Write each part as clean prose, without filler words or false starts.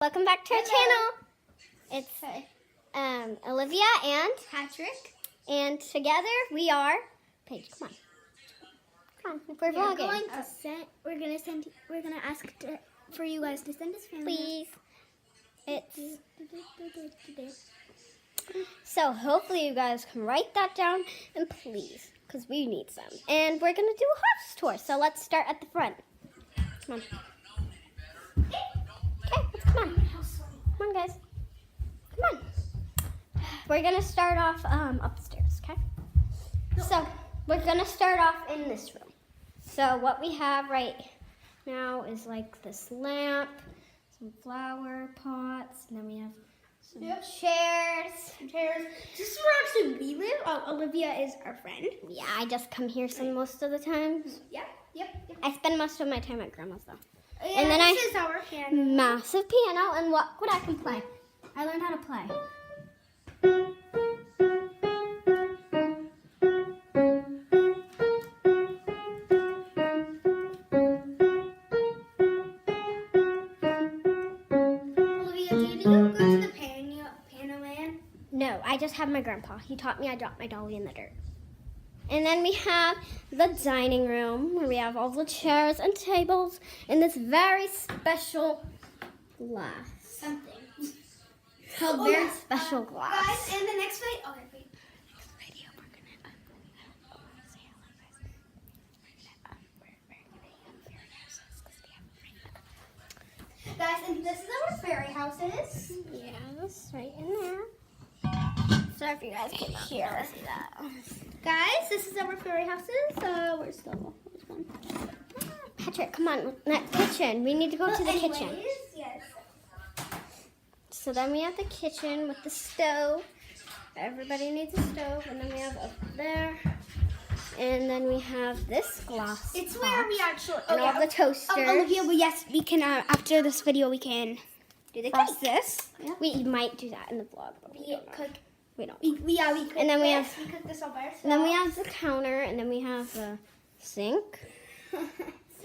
Welcome back to our channel. It's Olivia and Patrick. And together we are Paige. Come on, we're vlogging. We're gonna ask for you guys to send us family. Please. So hopefully you guys can write that down and please, because we need some. And we're gonna do a house tour. So let's start at the front. Come on. Okay, let's come on. Come on, guys. Come on. We're gonna start off upstairs, okay? So we're gonna start off in this room. So what we have right now is like this lamp, some flower pots, and then we have some chairs. This is where actually we live. Olivia is our friend. Yeah, I just come here most of the time. Yep. I spend most of my time at grandma's though. Yeah, And then this is our piano. Massive piano, and what I can play. I learned how to play. Olivia, did you go to the piano man? No, I just have my grandpa. He taught me I dropped my dolly in the dirt. And then we have the dining room where we have all the chairs and tables and this very special glass. Something. It's called very special glass. Guys, in the next video, Next video we're gonna say hello, guys. We're guys, and this is our fairy houses. Yes, right in there. So if you guys can hear that. Guys, this is our fairy houses. We're still. Patrick, come on, that kitchen. We need to go to the kitchen. Yes. So then we have the kitchen with the stove. Everybody needs a stove. And then we have up there. And then we have this glass. It's where we actually. And all the toasters. Olivia, yes, we can. After this video, we can Do the press cake. this. Yeah. We might do that in the vlog, but we don't know. Cook. We don't. We cook And then we this. have- We cook this all by ourselves. And then we have the counter, and then we have the sink.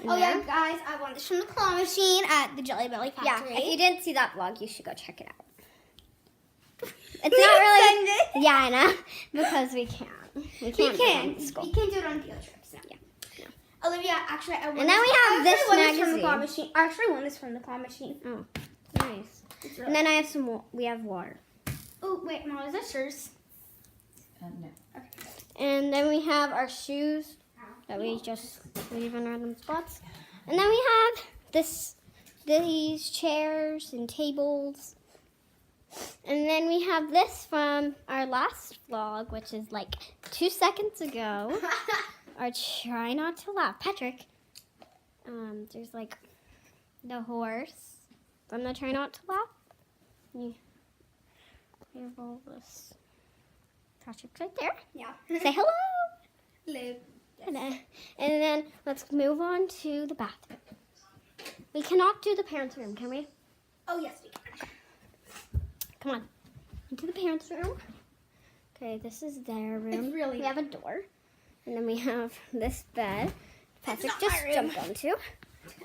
Oh yeah, guys, I won this from the claw machine at the Jelly Belly Yeah, Factory. if you didn't see that vlog, you should go check it out. It's We not can really. send it. Yeah, I know. Because we can't. We can't. do it in school. We can do it on field trips. No. Yeah. Olivia, actually, I won. And then this- we have I this actually won from the claw magazine. machine. I actually won this from the claw machine. Oh, nice. And then I have some. We have water. Oh wait, no, is this yours? No. And then we have our shoes that we just leave in random spots. And then we have these chairs and tables. And then we have this from our last vlog, which is like 2 seconds ago. Our try not to laugh. Patrick, there's like the horse from the try not to laugh. We have all this. Patrick's right there. Yeah. Say hello. Live. And then let's move on to the bathroom. We cannot do the parents' room, can we? Oh yes, we can. Come on. Into the parents' room. Okay, this is their room. It's really we have a door. And then we have this bed. Patrick not just my room. jumped onto.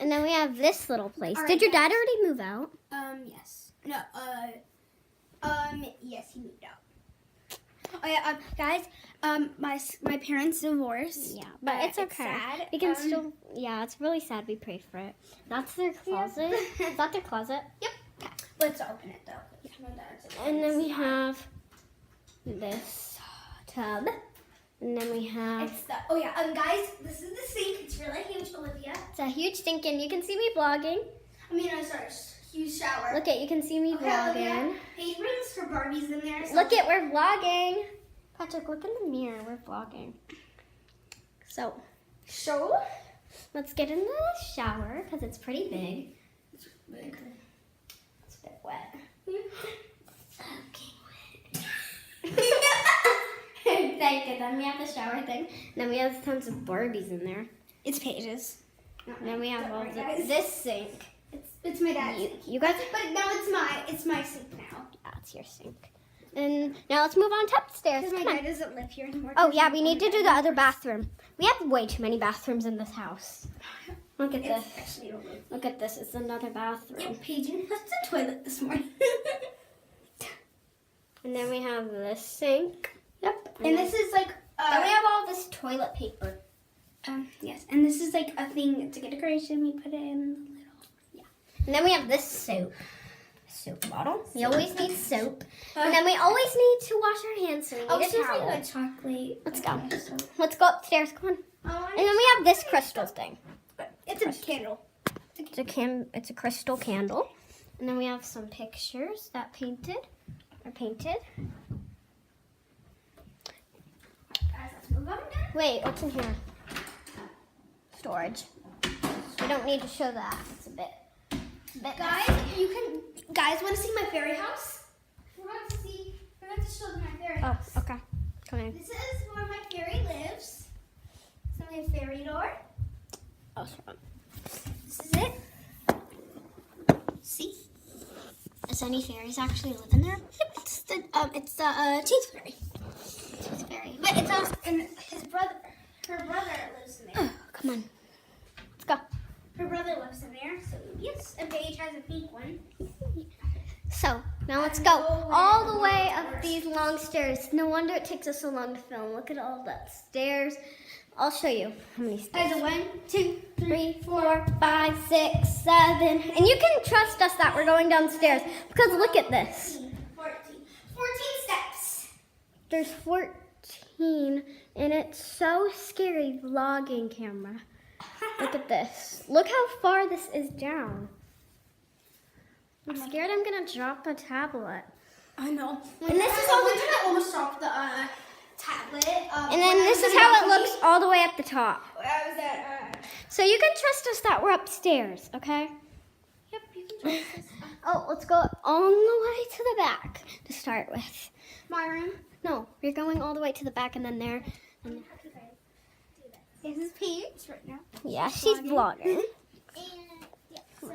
And then we have this little place. All right, Did your dad guys. already move out? Yes. No. Yes, he moved out. Oh yeah, guys. My parents divorced. Yeah, but it's okay. sad. We can still. Yeah, it's really sad. We pray for it. That's their closet. Is that their closet? Yep. Let's open it though. And then we have this tub. And then we have It's the, oh yeah, guys, this is the sink. It's really huge, Olivia. it's a huge sink, and you can see me vlogging. Sorry, huge shower. Look at you can see me Okay, vlogging. Olivia, Paige brings her Barbies in there. So Look at we're vlogging. Patrick, look in the mirror. We're vlogging. So show. let's get in the shower because it's pretty big. It's big. It's a bit wet. Thank you. Then we have the shower thing. Then we have tons of Barbies in there. It's Paige's. And then we have Don't all worry, guys. this sink. It's my dad's. You guys. But now it's my sink now. That's your sink. And now let's move on to upstairs. Because my Come on. dad doesn't live here anymore. Oh yeah, we need to do the other bathroom. We have way too many bathrooms in this house. Look at this. Actually, don't live. Look at this. It's another bathroom. Yeah, Paige, that's the toilet. And then we have the sink. Yep. And this is like. Then we have all this toilet paper. Yes. And this is like a thing. It's like a decoration. We put it in the little. Yeah. And then we have this soap. Soap bottle. We always need soap. And then we always need to wash our hands, so we need a towel. like a chocolate. Let's go. Let's go upstairs. Come on. And then we have this crystal thing. It's a candle. It's a crystal candle. And then we have some pictures that are painted. Wait, what's in here? Storage. We don't need to show that. It's a bit Guys, want to see my fairy house? Forgot to show them my fairy house. Oh, okay. Come in. This is where my fairy lives. So my fairy door. Oh, sorry. This is it. See? Does any fairies actually live in there? Yep, it's the tooth fairy. Tooth fairy. But it's also and her brother lives in there. Oh, come on. Let's go. Her brother lives in there, so yes, and Paige has a pink one. So, now let's go all the way up these long stairs. No wonder it takes us so long to film. Look at all that stairs. I'll show you how many stairs. There's a 1, 2, 3, 4, 5, 6, 7. And you can trust us that we're going downstairs because look at this. 14 steps. There's 14 and it's so scary vlogging camera. Look at this. Look how far this is down. I'm scared I'm going to drop a tablet. I know. And this is all I almost dropped the tablet. And then this is how it looks all the way up the top. I was at. So you can trust us that we're upstairs, okay? Yep, you can trust us. Oh, let's go all the way to the back to start with. My room. No, we're going all the way to the back and then there. And This is Paige right now. yeah, she's vlogging. And yeah, so.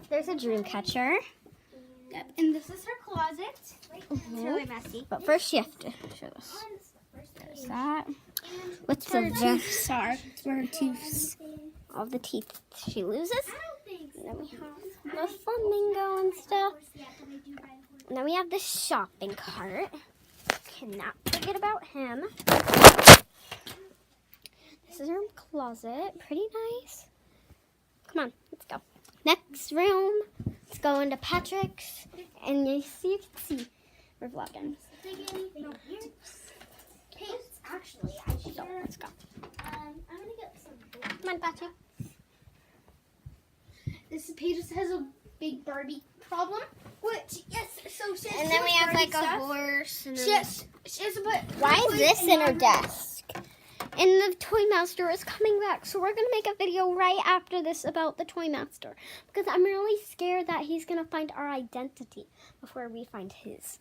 There's a dream catcher. Yep, and this is her closet. It's really messy. But first you have to show us. There's that. What's the Teeth are where her teeth. all the teeth she loses. I don't think so. And then we have the flamingo and stuff. And then we have the shopping cart. Cannot forget about him. This is her closet. Pretty nice. Come on, let's go. Next room. Let's go into Patrick's. And you can see we're vlogging. Actually, I should. So let's go. I'm gonna get some. Come on, Patrick. This Paige has a big Barbie problem. Which yes, so she has And so then much we have Barbie like a stuff. horse. And She then has to put. why is toys this in her her desk? And the Toy Master is coming back, so we're going to make a video right after this about the Toy Master. Because I'm really scared that he's going to find our identity before we find his.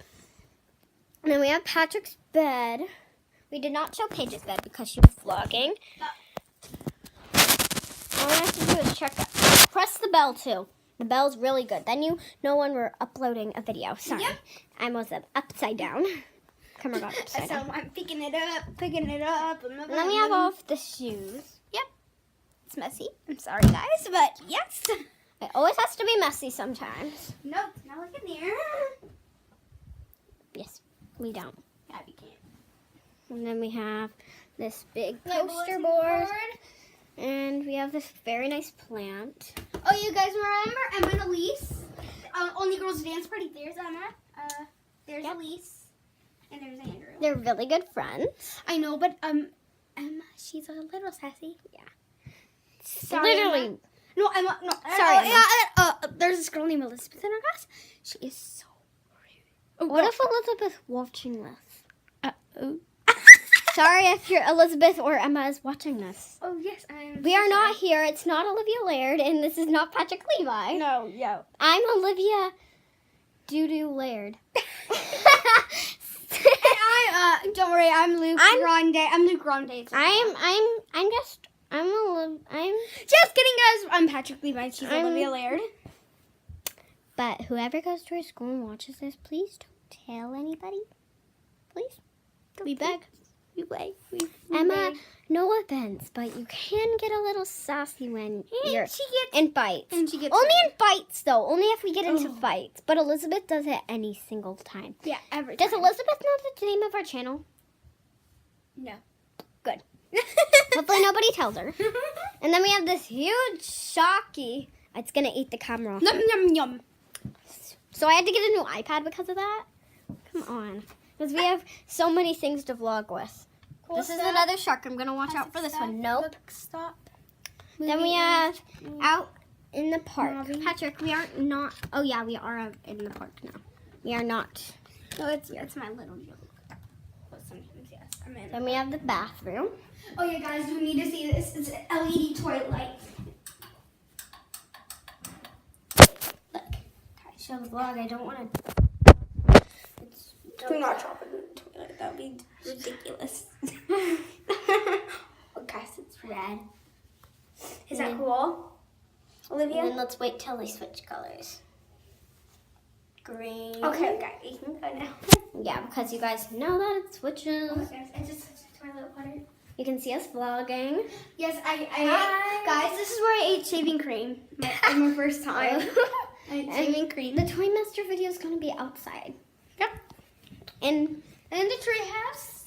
And then we have Patrick's bed. We did not show Paige's bed because she was vlogging. All we have to do is check out. Press the bell too. The bell's really good. Then you know when we're uploading a video. Sorry. Yep. I was upside down. Camera got upside So down. I'm picking it up. And then we have all of the shoes. Yep. It's messy. I'm sorry, guys, but yes. It always has to be messy sometimes. Nope, not like in there. Yes, we don't. Yeah, we can't. And then we have this big Yeah, poster bulletin board. And we have this very nice plant. Oh, you guys remember Emma and Elise? Only Girls Dance Party. There's Emma. There's Yep. Elise. And there's Andrew. They're really good friends. I know, but Emma, she's a little sassy. Yeah. Sorry, Literally. Emma. No, Emma. No. Sorry, Emma. There's this girl named Elizabeth in our class. She is so rude. What if Elizabeth's watching this? Oh. Sorry if you're Elizabeth or Emma is watching this. Oh yes, I'm. We are not here. It's not Olivia Laird, and this is not Patrick Levi. No, yo. I'm Olivia Doodoo Laird. And don't worry, I'm Luke Grande. I'm Luke Grande. I'm just Just kidding, guys. I'm Patrick Levi. She's Olivia Laird. But whoever goes to our school and watches this, please don't tell anybody. Please. We beg. Emma, no offense, but you can get a little sassy when you're in fights. And she gets Only red. in fights, though. Only if we get into fights. But Elizabeth does it any single time. Yeah, every Does time. Elizabeth know the name of our channel? No. Good. Hopefully nobody tells her. And then we have this huge Shocky. It's going to eat the camera. Yum, yum, yum. So I had to get a new iPad because of that. Come on. Because we have so many things to vlog with. Cool This is stuff. another shark. I'm going to watch out for this one. Nope. Look, stop. Then we have out in the park. Mommy. Patrick, we are not. Oh, yeah, we are out in the park now. We are not. No, it's my little joke. But sometimes, yes. I'm in. Then we have the bathroom. Oh, yeah, guys, you need to see this. It's an LED toilet light. Look. Show the vlog. I don't want to. Do not drop it in the toilet. That would be ridiculous. Oh, guys, it's red. Is that cool? Olivia? And then let's wait till they switch colors. Green. Okay, you can go now. Yeah, because you guys know that it switches. Oh, guys, I just touched the toilet water. You can see us vlogging. Yes, Hi. guys, this is where I ate shaving cream. My first time. I ate shaving cream. The Toy Master video is going to be outside. Yep. And And the tree house.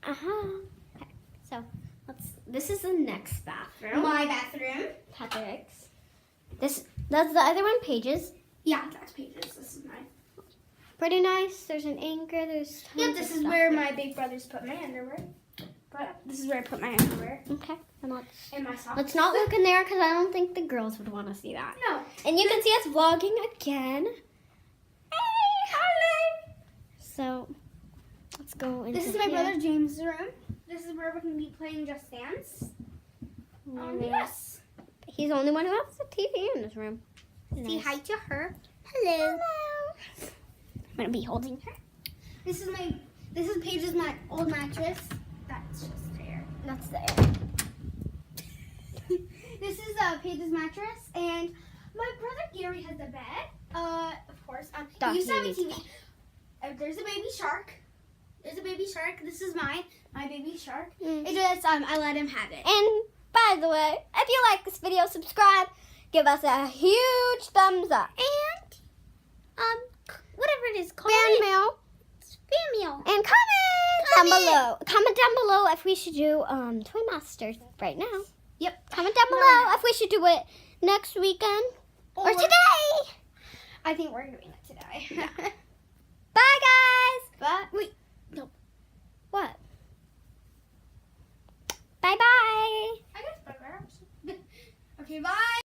Okay. So this is the next bathroom. My bathroom. Patrick's. That's the other one. Pages. Yeah, that's Pages. This is mine. Pretty nice. There's an anchor. There's. Yep, tons this of is stuff where there. my big brothers put my underwear. But this is where I put my underwear Okay. And and my socks. let's not look in there because I don't think the girls would want to see that. No. And you can see us vlogging again. Hey, hello. So let's go into This is my here. brother James' room. This is where we're going to be playing Just Dance. And Yes. He's the only one who has a TV in his room. Say Nice. hi to her. Hello. I'm gonna be holding her. This is Paige's old mattress. That's just there. That's the air. This is Paige's mattress, and my brother Gary has a bed. Of course. Doc, He used to have a you TV. There's a baby shark. There's a baby shark. This is mine. My baby shark. It just I let him have it. And by the way, if you like this video, subscribe, give us a huge thumbs up, And whatever it is called. fan mail, Fan mail. and comment down below. Comment down below if we should do Toy Masters right now. Yep. Comment down below if we should do it next weekend or today. I think we're doing it today. Bye guys. But wait. No. What? Bye bye. I guess bye. Okay, bye.